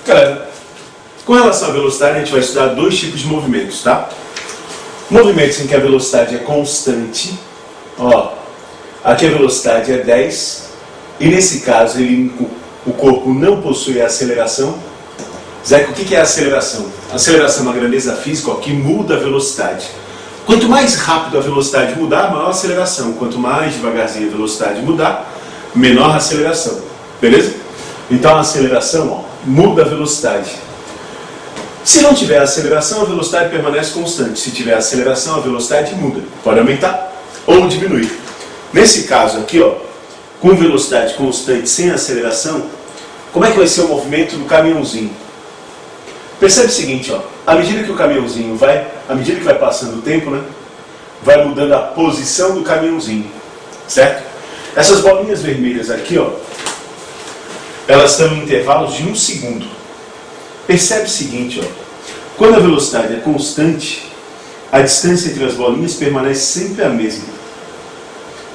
Galera, com relação à velocidade, a gente vai estudar dois tipos de movimentos, tá? Movimentos em que a velocidade é constante, ó, aqui a velocidade é 10, e nesse caso o corpo não possui aceleração. Zé, o que é aceleração? Aceleração é uma grandeza física, ó, que muda a velocidade. Quanto mais rápido a velocidade mudar, maior a aceleração. Quanto mais devagarzinho a velocidade mudar, menor a aceleração. Beleza? Então a aceleração, ó, muda a velocidade. Se não tiver aceleração, a velocidade permanece constante. Se tiver aceleração, a velocidade muda. Pode aumentar ou diminuir. Nesse caso aqui, ó, com velocidade constante sem aceleração, como é que vai ser o movimento do caminhãozinho? Percebe o seguinte, ó, à medida que o caminhãozinho à medida que vai passando o tempo, né, vai mudando a posição do caminhãozinho, certo? Essas bolinhas vermelhas aqui, ó, elas estão em intervalos de 1 segundo. Percebe o seguinte, ó, quando a velocidade é constante, a distância entre as bolinhas permanece sempre a mesma.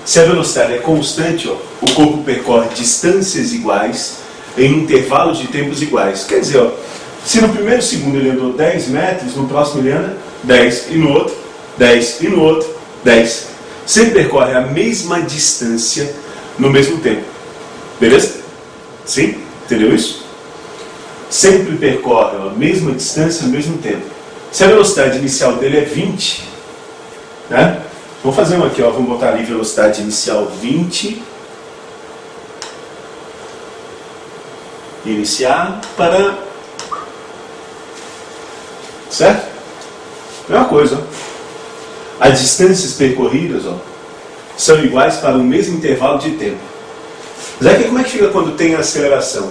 Se a velocidade é constante, ó, o corpo percorre distâncias iguais em intervalos de tempos iguais. Quer dizer, ó, se no primeiro segundo ele andou 10 metros, no próximo ele anda 10, e no outro 10, e no outro 10. Sempre percorre a mesma distância no mesmo tempo. Beleza? Sim? Entendeu isso? Sempre percorre a mesma distância no mesmo tempo. Se a velocidade inicial dele é 20, né? Vamos fazer um aqui, ó. Vamos botar ali velocidade inicial 20. Iniciar para... Certo? Mesma coisa, ó. As distâncias percorridas, ó, são iguais para o mesmo intervalo de tempo. Mas aqui como é que fica quando tem aceleração?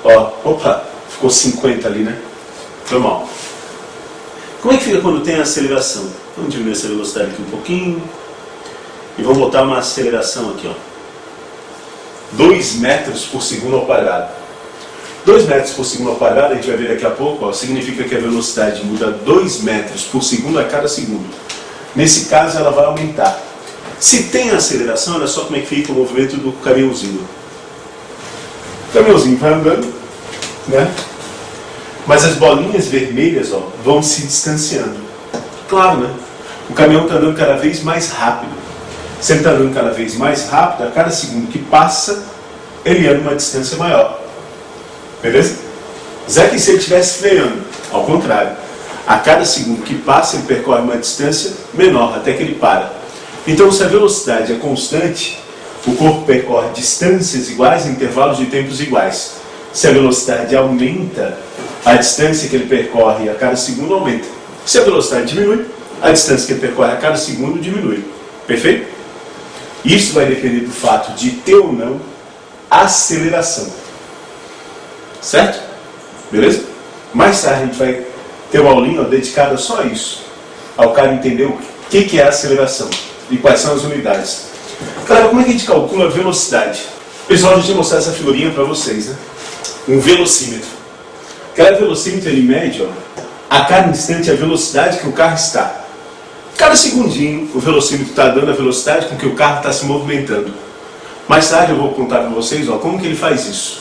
Ó, opa, ficou 50 ali, né? Foi mal. Como é que fica quando tem aceleração? Vamos diminuir essa velocidade aqui um pouquinho. E vamos botar uma aceleração aqui, ó. 2 metros por segundo ao quadrado. 2 metros por segundo ao quadrado, a gente vai ver daqui a pouco, ó, significa que a velocidade muda 2 metros por segundo a cada segundo. Nesse caso, ela vai aumentar. Se tem aceleração, olha só como é que fica o movimento do caminhãozinho. O caminhãozinho vai andando, né? Mas as bolinhas vermelhas, ó, vão se distanciando. Claro, né? O caminhão está andando cada vez mais rápido. Se ele está andando cada vez mais rápido, a cada segundo que passa, ele anda uma distância maior. Beleza? Zé, que se ele estivesse freando, ao contrário, a cada segundo que passa ele percorre uma distância menor, até que ele para. Então, se a velocidade é constante, o corpo percorre distâncias iguais em intervalos de tempos iguais. Se a velocidade aumenta, a distância que ele percorre a cada segundo aumenta. Se a velocidade diminui, a distância que ele percorre a cada segundo diminui. Perfeito? Isso vai depender do fato de ter ou não aceleração. Certo? Beleza? Mais tarde a gente vai ter uma aulinha dedicada só a isso. Ao cara entender o que é a aceleração e quais são as unidades. Cara, como é que a gente calcula a velocidade? Pessoal, a gente vai mostrar essa figurinha para vocês, né? Um velocímetro. Cada velocímetro ele mede, ó, a cada instante a velocidade que o carro está. Cada segundinho o velocímetro está dando a velocidade com que o carro está se movimentando. Mais tarde eu vou contar para vocês, ó, como que ele faz isso.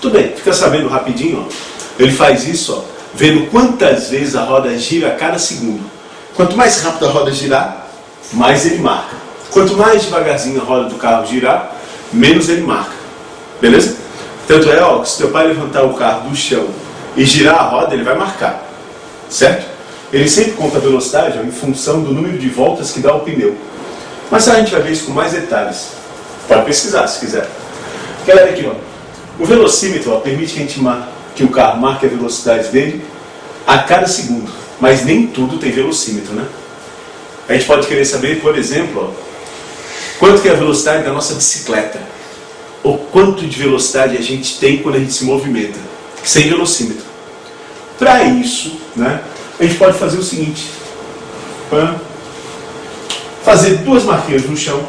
Tudo bem, fica sabendo rapidinho, ó. Ele faz isso, ó, vendo quantas vezes a roda gira a cada segundo. Quanto mais rápido a roda girar, mais ele marca. Quanto mais devagarzinho a roda do carro girar, menos ele marca. Beleza? Tanto é, ó, que se teu pai levantar o carro do chão e girar a roda, ele vai marcar. Certo? Ele sempre conta a velocidade, ó, em função do número de voltas que dá o pneu. Mas a gente vai ver isso com mais detalhes. Pode pesquisar se quiser. Galera, aqui, ó. O velocímetro, ó, permite que o carro marque a velocidade dele a cada segundo. Mas nem tudo tem velocímetro, né? A gente pode querer saber, por exemplo, ó, quanto que é a velocidade da nossa bicicleta. Ou quanto de velocidade a gente tem quando a gente se movimenta. Sem velocímetro. Para isso, né, a gente pode fazer o seguinte. Fazer 2 marquinhas no chão.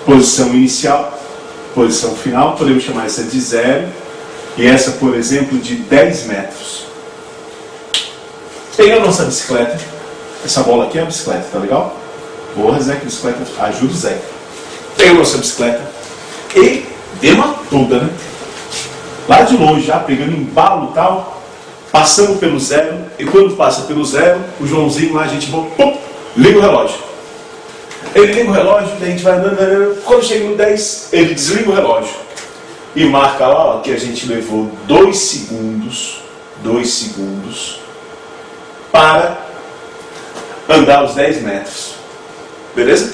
Posição inicial. Posição final, podemos chamar essa de 0 e essa, por exemplo, de 10 metros. Peguei a nossa bicicleta, essa bola aqui é a bicicleta, tá legal? Porra, Zé, que bicicleta ajuda o Zé. Peguei a nossa bicicleta e dei uma toda, né? lá de longe já, pegando embalo e tal, passando pelo 0, e quando passa pelo 0, o Joãozinho lá, a gente liga o relógio. Ele liga o relógio, daí a gente vai andando, quando chega no 10, ele desliga o relógio. E marca lá, ó, que a gente levou 2 segundos para andar os 10 metros. Beleza?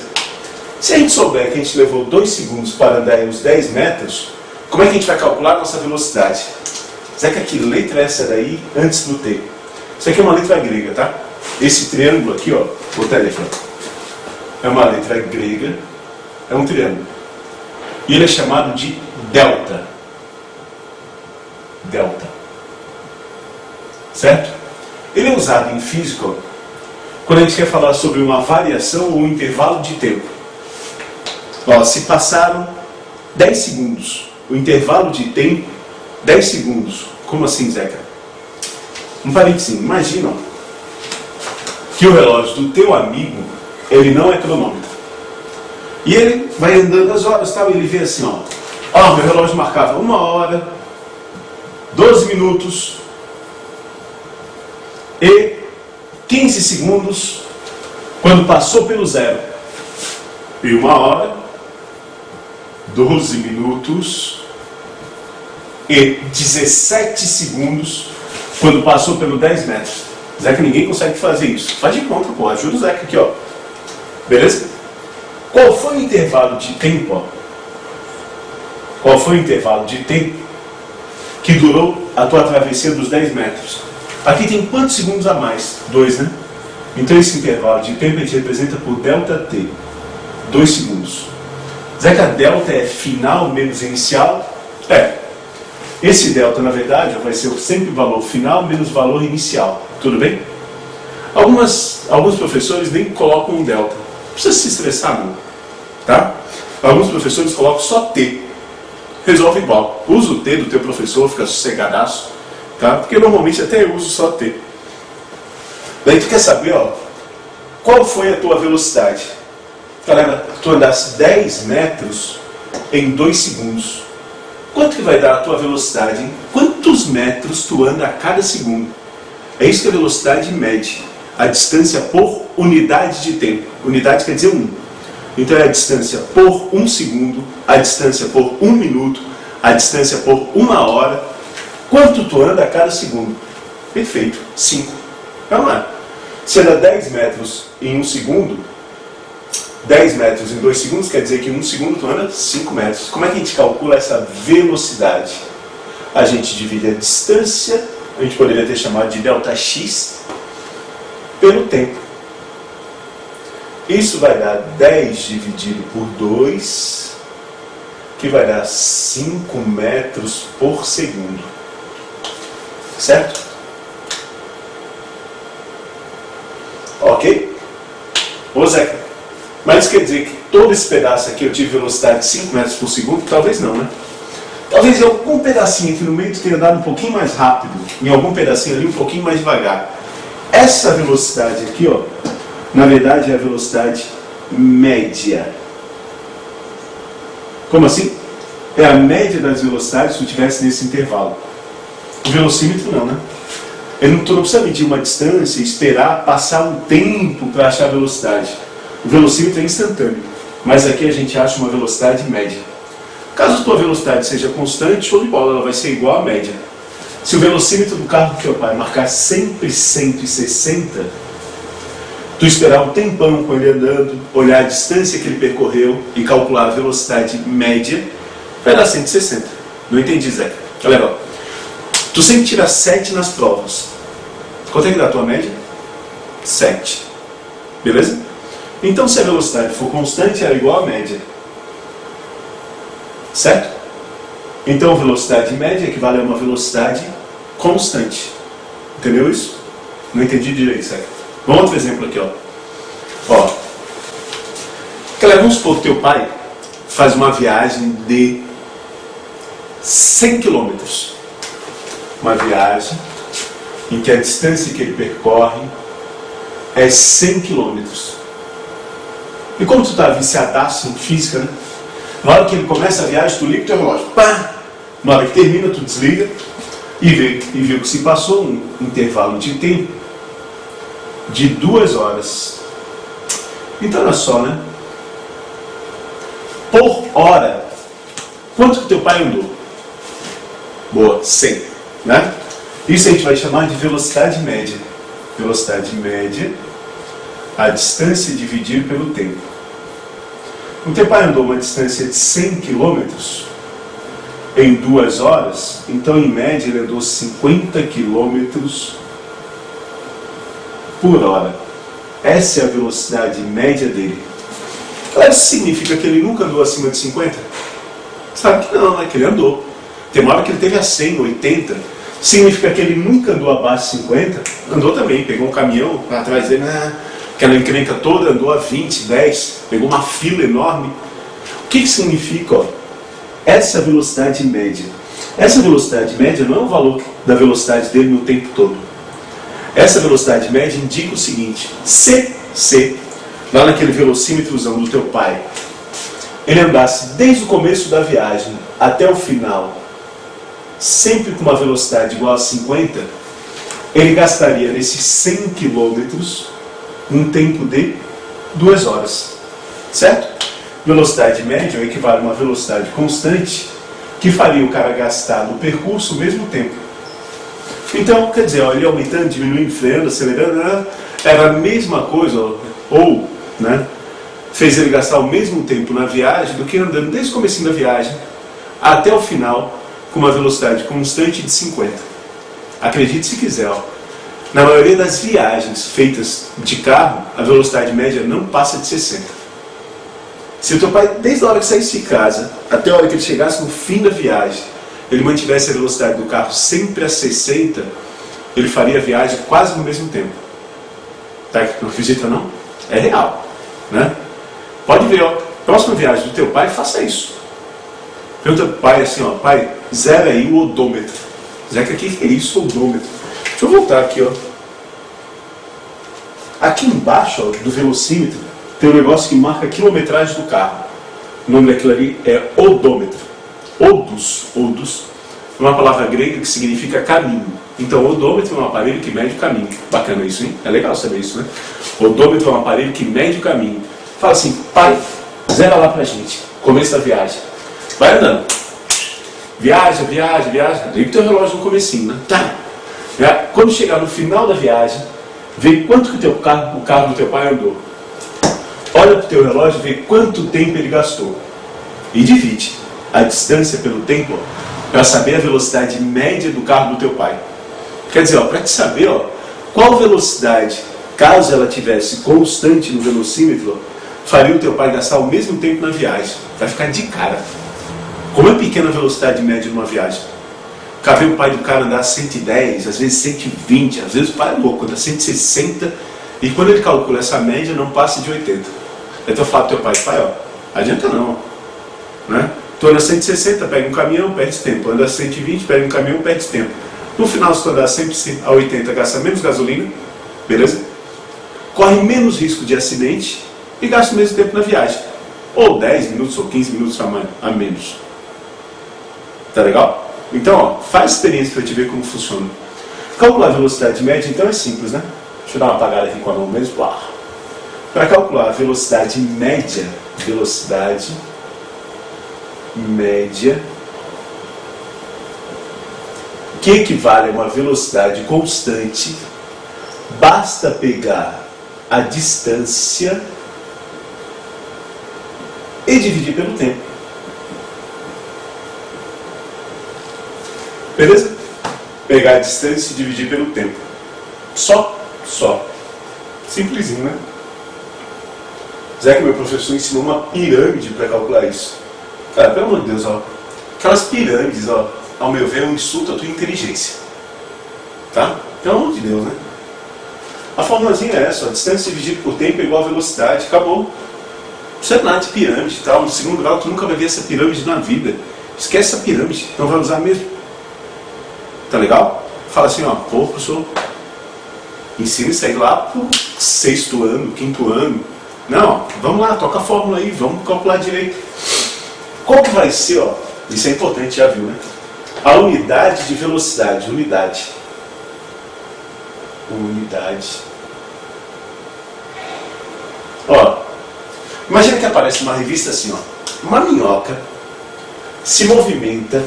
Se a gente souber que a gente levou 2 segundos para andar os 10 metros, como é que a gente vai calcular a nossa velocidade? Zeca, que letra é essa daí antes do T? Isso aqui é uma letra grega, tá? Esse triângulo aqui, ó, vou botar ele aqui, ó. É uma letra grega, é um triângulo. E ele é chamado de delta. Delta. Certo? Ele é usado em física quando a gente quer falar sobre uma variação ou um intervalo de tempo. Ó, se passaram 10 segundos, o intervalo de tempo, 10 segundos. Como assim, Zeca? Um parênteses, imagina, ó, que o relógio do teu amigo, ele não é cronômetro. E ele vai andando as horas, tal, e ele vê assim, ó, meu relógio marcava 1 hora, 12 minutos e 15 segundos quando passou pelo 0. E 1 hora, 12 minutos e 17 segundos quando passou pelo 10 metros. Zeca, ninguém consegue fazer isso. Faz de conta, pô, ajuda o Zeca aqui, ó. Beleza? Qual foi o intervalo de tempo, ó? Qual foi o intervalo de tempo que durou a tua travessia dos 10 metros? Aqui tem quantos segundos a mais? 2, né? Então esse intervalo de tempo a gente representa por ΔT. 2 segundos. Zeca, delta é final menos inicial? É. Esse delta, na verdade, vai ser sempre o valor final menos valor inicial. Tudo bem? Alguns professores nem colocam um delta. Não precisa se estressar, não. Tá? Alguns professores colocam só T. Resolve igual. Usa o T do teu professor, fica sossegadaço. Tá? Porque normalmente até eu uso só T. Daí tu quer saber, ó, qual foi a tua velocidade? Galera, tu andasse 10 metros em 2 segundos. Quanto que vai dar a tua velocidade, hein? Quantos metros tu anda a cada segundo? É isso que a velocidade mede. A distância por unidade de tempo. Unidade quer dizer 1. Então é a distância por 1 segundo, a distância por 1 minuto, a distância por 1 hora. Quanto tu anda a cada segundo? Perfeito, 5. Vamos lá. Se anda 10 metros em 1 segundo, 10 metros em 2 segundos, quer dizer que em 1 segundo tu anda 5 metros. Como é que a gente calcula essa velocidade? A gente divide a distância, a gente poderia ter chamado de ΔX, pelo tempo. Isso vai dar 10 dividido por 2, que vai dar 5 metros por segundo. Certo? Ok? Ô Zeca, mas quer dizer que todo esse pedaço aqui eu tive velocidade de 5 metros por segundo? Talvez não, né? Talvez em algum pedacinho aqui no meio tu tenha dado um pouquinho mais rápido, em algum pedacinho ali um pouquinho mais devagar. Essa velocidade aqui, ó, na verdade é a velocidade média. Como assim? É a média das velocidades se tu tivesse nesse intervalo. O velocímetro não, né? Tu não precisa medir uma distância e esperar passar um tempo para achar a velocidade. O velocímetro é instantâneo, mas aqui a gente acha uma velocidade média. Caso a tua velocidade seja constante, show de bola, ela vai ser igual à média. Se o velocímetro do carro do teu pai marcar sempre 160, tu esperar um tempão com ele andando, olhar a distância que ele percorreu e calcular a velocidade média, vai dar 160. Não entendi, Zeca. Galera, ó, tu sempre tira 7 nas provas. Quanto é que dá a tua média? 7. Beleza? Então, se a velocidade for constante, ela é igual à média. Certo? Então, a velocidade média equivale a uma velocidade constante. Entendeu isso? Não entendi direito, certo? Vamos outro exemplo aqui, ó. Vamos supor que teu pai faz uma viagem de 100 km. Uma viagem em que a distância que ele percorre é 100 km. E como tu está viciadaço em física, né? Na hora que ele começa a viagem, tu liga o teu relógio. Pá! Na hora que termina, tu desliga e vê que se passou um intervalo de tempo de 2 horas. Então, olha só, né? Por hora, quanto que teu pai andou? Boa, 100, né? Isso a gente vai chamar de velocidade média. Velocidade média, a distância dividida pelo tempo. O teu pai andou uma distância de 100 km em 2 horas, então em média ele andou 50 km por hora. Essa é a velocidade média dele. Claro, isso significa que ele nunca andou acima de 50? Sabe que não, né? Que ele andou. Tem uma hora que ele teve a 100, 80. Significa que ele nunca andou abaixo de 50? Andou também, pegou um caminhão atrás dele, aquela encrenca toda, andou a 20, 10, pegou uma fila enorme. O que significa, ó? Essa velocidade média. Essa velocidade média não é o valor da velocidade dele no tempo todo. Essa velocidade média indica o seguinte: se lá naquele velocímetrozão do teu pai, ele andasse desde o começo da viagem até o final, sempre com uma velocidade igual a 50, ele gastaria nesses 100 km um tempo de 2 horas. Certo? Velocidade média equivale a uma velocidade constante que faria o cara gastar no percurso o mesmo tempo. Então, quer dizer, ó, ele aumentando, diminuindo, freando, acelerando, era a mesma coisa, ou fez ele gastar o mesmo tempo na viagem do que andando desde o comecinho da viagem até o final com uma velocidade constante de 50. Acredite se quiser, ó, na maioria das viagens feitas de carro, a velocidade média não passa de 60. Se o teu pai, desde a hora que saísse de casa até a hora que ele chegasse no fim da viagem, ele mantivesse a velocidade do carro sempre a 60, ele faria a viagem quase no mesmo tempo. Tá? Não acredita não? É real, né? Pode ver, ó, próxima viagem do teu pai, faça isso. Pergunta pro pai assim, ó, pai, zera aí o odômetro. Zera, o que é isso, odômetro? Deixa eu voltar aqui, ó. Aqui embaixo, ó, do velocímetro, tem um negócio que marca a quilometragem do carro. O nome daquilo ali é odômetro. Odus é uma palavra grega que significa caminho. Então, odômetro é um aparelho que mede o caminho. Bacana isso, hein? É legal saber isso, né? Odômetro é um aparelho que mede o caminho. Fala assim, pai, zera lá pra gente. Começo da viagem. Vai andando. Viaja. Liga o teu relógio no comecinho, né? Tá. Quando chegar no final da viagem, vê quanto que o carro do teu pai andou. Olha pro teu relógio e vê quanto tempo ele gastou. E divide a distância pelo tempo para saber a velocidade média do carro do teu pai. Quer dizer, para te saber qual velocidade, caso ela tivesse constante no velocímetro, faria o teu pai gastar o mesmo tempo na viagem. Vai ficar de cara. Como é pequena a velocidade média numa viagem? Cá vê o pai do cara andar 110, às vezes 120, às vezes o pai é louco, anda 160, e quando ele calcula essa média não passa de 80. Então eu falo pro teu pai, adianta não, né? Tu anda 160, pega um caminhão, perde tempo. Anda 120, pega um caminhão, perde tempo. No final, se tu andar sempre a 80, gasta menos gasolina, beleza? Corre menos risco de acidente e gasta o mesmo tempo na viagem. Ou 10 minutos ou 15 minutos a menos. Tá legal? Então, faz experiência para te ver como funciona. Calcular a velocidade média, então, é simples, né? Deixa eu dar uma apagada aqui com a mão mesmo. Para calcular a velocidade média, que equivale a uma velocidade constante, basta pegar a distância e dividir pelo tempo. Beleza? Pegar a distância e dividir pelo tempo. Só. Simplesinho, né? Zé, que meu professor ensinou uma pirâmide para calcular isso. Cara, pelo amor de Deus, aquelas pirâmides, ao meu ver, é um insulto à tua inteligência. Tá? Pelo amor de Deus, né? A formulazinha é essa, a distância dividida por tempo é igual a velocidade, acabou. Não precisa nada de pirâmide e tal. No segundo grau, tu nunca vai ver essa pirâmide na vida. Esquece essa pirâmide, não vai usar mesmo. Tá legal? Fala assim, professor, ensina isso aí lá pro 6º ano, 5º ano. Não, vamos lá, toca a fórmula aí, vamos calcular direito. Qual que vai ser, isso é importante, já viu, né? A unidade de velocidade, unidade. Ó, imagina que aparece uma revista assim, ó. Uma minhoca se movimenta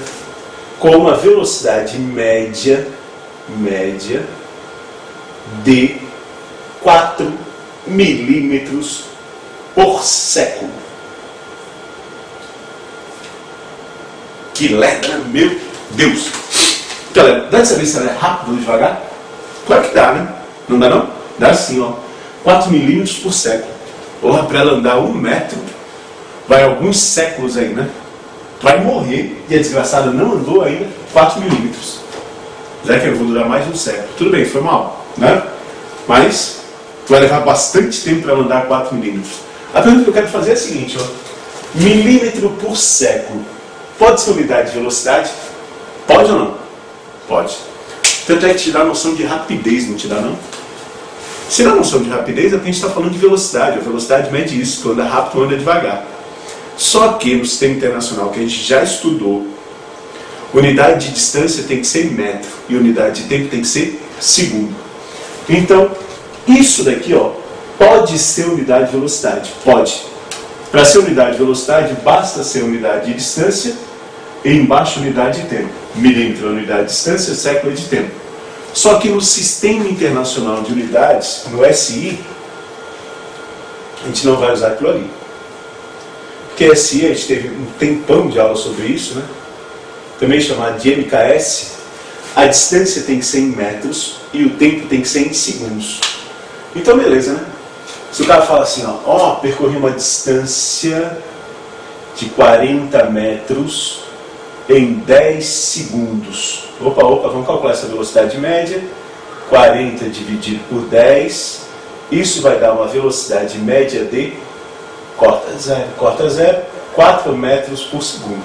com uma velocidade média de 4 milímetros por século. Que leva, meu Deus! Galera, dá de saber se ela é rápido ou devagar? Claro que dá, né? Não dá não? Dá sim, ó. 4 milímetros por século. Porra, para ela andar 1 metro, vai alguns séculos aí, né? Vai morrer e a desgraçada não andou ainda 4 milímetros. Já que eu vou durar mais de um século. Tudo bem, foi mal, né? Mas vai levar bastante tempo para ela andar 4 milímetros. A pergunta que eu quero fazer é a seguinte, ó. Milímetro por século. Pode ser unidade de velocidade? Pode ou não? Pode. Tanto é que te dá noção de rapidez, não te dá não? Se dá noção de rapidez, é porque a gente está falando de velocidade. A velocidade mede isso, tu anda rápido, tu anda devagar. Só que no sistema internacional que a gente já estudou, unidade de distância tem que ser metro e unidade de tempo tem que ser segundo. Então, isso daqui, ó, pode ser unidade de velocidade. Pode. Para ser unidade de velocidade, basta ser unidade de distância e embaixo unidade de tempo. Milímetro é unidade de distância, século é de tempo. Só que no Sistema Internacional de Unidades, no SI, a gente não vai usar aquilo ali. Porque SI, a gente teve um tempão de aula sobre isso, né? Também chamado de MKS. A distância tem que ser em metros e o tempo tem que ser em segundos. Então, beleza, né? Se o cara fala assim, ó, percorri uma distância de 40 metros em 10 segundos. Opa, vamos calcular essa velocidade média. 40 dividido por 10. Isso vai dar uma velocidade média de, corta zero, 4 metros por segundo.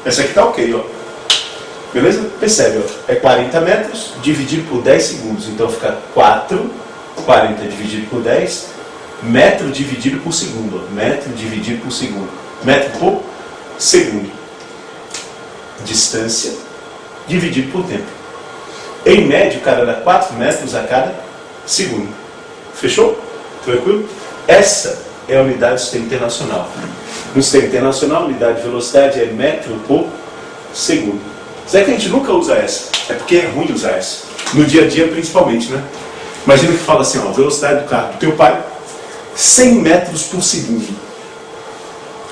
Essa aqui tá ok, ó. Beleza? Percebe, ó. É 40 metros dividido por 10 segundos. Então fica 40 dividido por 10, metro dividido por segundo. Ó. Metro dividido por segundo. Metro por segundo. Distância dividido por tempo. Em média, o cara dá 4 metros a cada segundo. Fechou? Tranquilo? Essa é a unidade do sistema internacional. No sistema internacional, a unidade de velocidade é metro por segundo. Será que a gente nunca usa essa? É porque é ruim usar essa. No dia a dia, principalmente, né? Imagina que fala assim, ó, velocidade do carro do teu pai, 100 metros por segundo.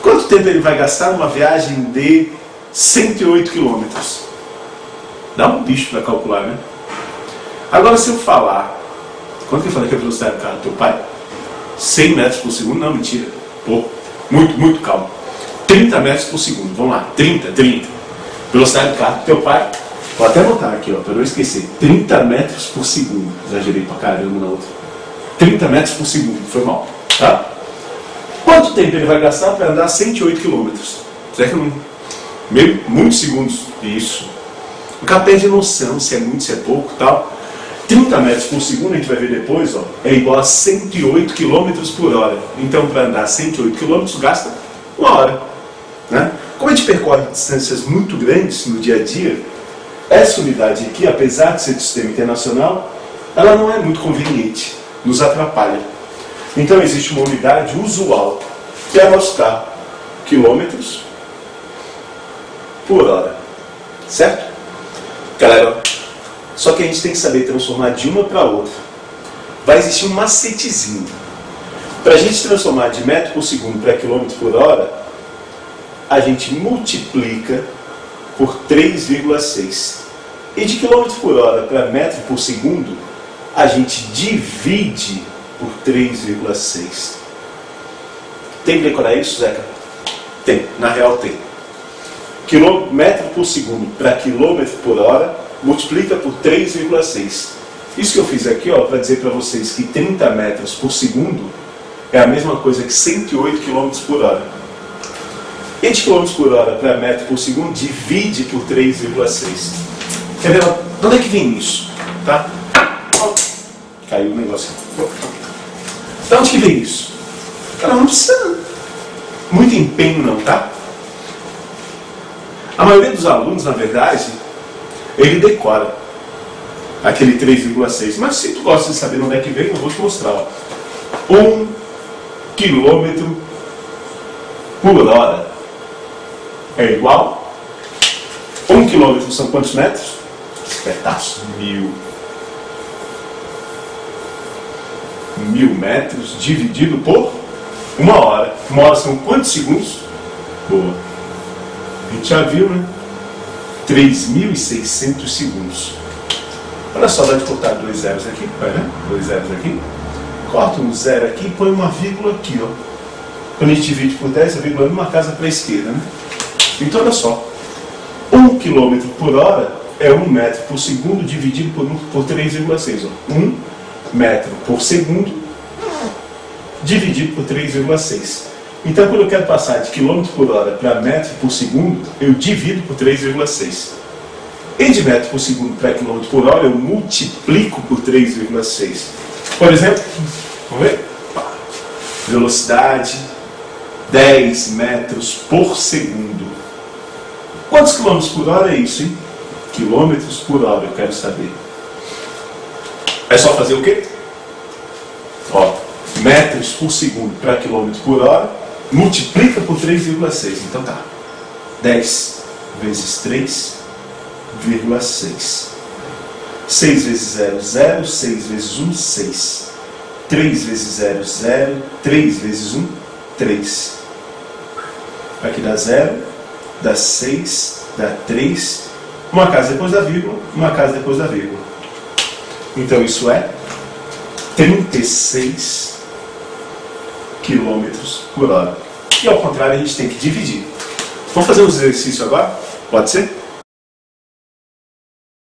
Quanto tempo ele vai gastar numa viagem de 108 quilômetros? Dá um bicho para calcular, né? Agora, se eu falar... Quanto que eu falei que é a velocidade do carro do teu pai? 100 metros por segundo? Não, mentira. Pô, muito calmo. 30 metros por segundo. Vamos lá. 30. Velocidade do carro do teu pai. Vou até anotar aqui, ó, para não esquecer. 30 metros por segundo. Exagerei pra caramba na outra. 30 metros por segundo. Foi mal. Tá? Quanto tempo ele vai gastar para andar 108 quilômetros? Será que não... Muitos segundos. Isso. O cara perde noção se é muito, se é pouco e tal. 30 metros por segundo, a gente vai ver depois, ó, é igual a 108 km por hora. Então, para andar 108 km, gasta 1 hora. Né? Como a gente percorre distâncias muito grandes no dia a dia, essa unidade aqui, apesar de ser do sistema internacional, ela não é muito conveniente, nos atrapalha. Então, existe uma unidade usual, que é nosso carro, quilômetros por hora. Certo? Galera, só que a gente tem que saber transformar de uma para outra. Vai existir um macetezinho. Para a gente transformar de metro por segundo para quilômetro por hora, a gente multiplica por 3,6. E de quilômetro por hora para metro por segundo, a gente divide por 3,6. Tem que decorar isso, Zeca? Tem, na real tem. Metro por segundo para quilômetro por hora, multiplica por 3,6. Isso que eu fiz aqui, ó, para dizer para vocês que 30 metros por segundo é a mesma coisa que 108 km por hora. E de km por hora para metro por segundo, divide por 3,6. Quer ver? De onde é que vem isso? Tá? Caiu o negócio. De onde que vem isso? Cara, não precisa muito empenho não, tá? A maioria dos alunos, na verdade, ele decora aquele 3,6. Mas se tu gosta de saber onde é que vem, eu vou te mostrar. Ó. 1 km por hora é igual. 1 km são quantos metros? Espetaço. 1000. 1000 metros dividido por 1 hora. 1 hora são quantos segundos? Boa. A gente já viu, né? 3.600 segundos. Olha só, dá de cortar 2 zeros aqui, né? 2 zeros aqui. Corta um zero aqui e põe uma vírgula aqui, ó. Quando a gente divide por 10, a vírgula é uma casa para a esquerda, né? Então, olha só. 1 km por hora é 1 metro por segundo dividido por 3,6. 1 metro por segundo dividido por 3,6. Então, quando eu quero passar de quilômetro por hora para metro por segundo, eu divido por 3,6. E de metro por segundo para quilômetro por hora, eu multiplico por 3,6. Por exemplo, vamos ver? Velocidade 10 metros por segundo. Quantos quilômetros por hora é isso, hein? Quilômetros por hora, eu quero saber. É só fazer o quê? Ó, metros por segundo para quilômetro por hora, multiplica por 3,6. Então tá. 10 vezes 3,6. 6 vezes 0, 0. 6 vezes 1, 6. 3 vezes 0, 0. 3 vezes 1, 3. Aqui dá 0, dá 6, dá 3. Uma casa depois da vírgula, uma casa depois da vírgula. Então isso é 36 km por hora. E ao contrário, a gente tem que dividir. Vamos fazer um exercício agora? Pode ser?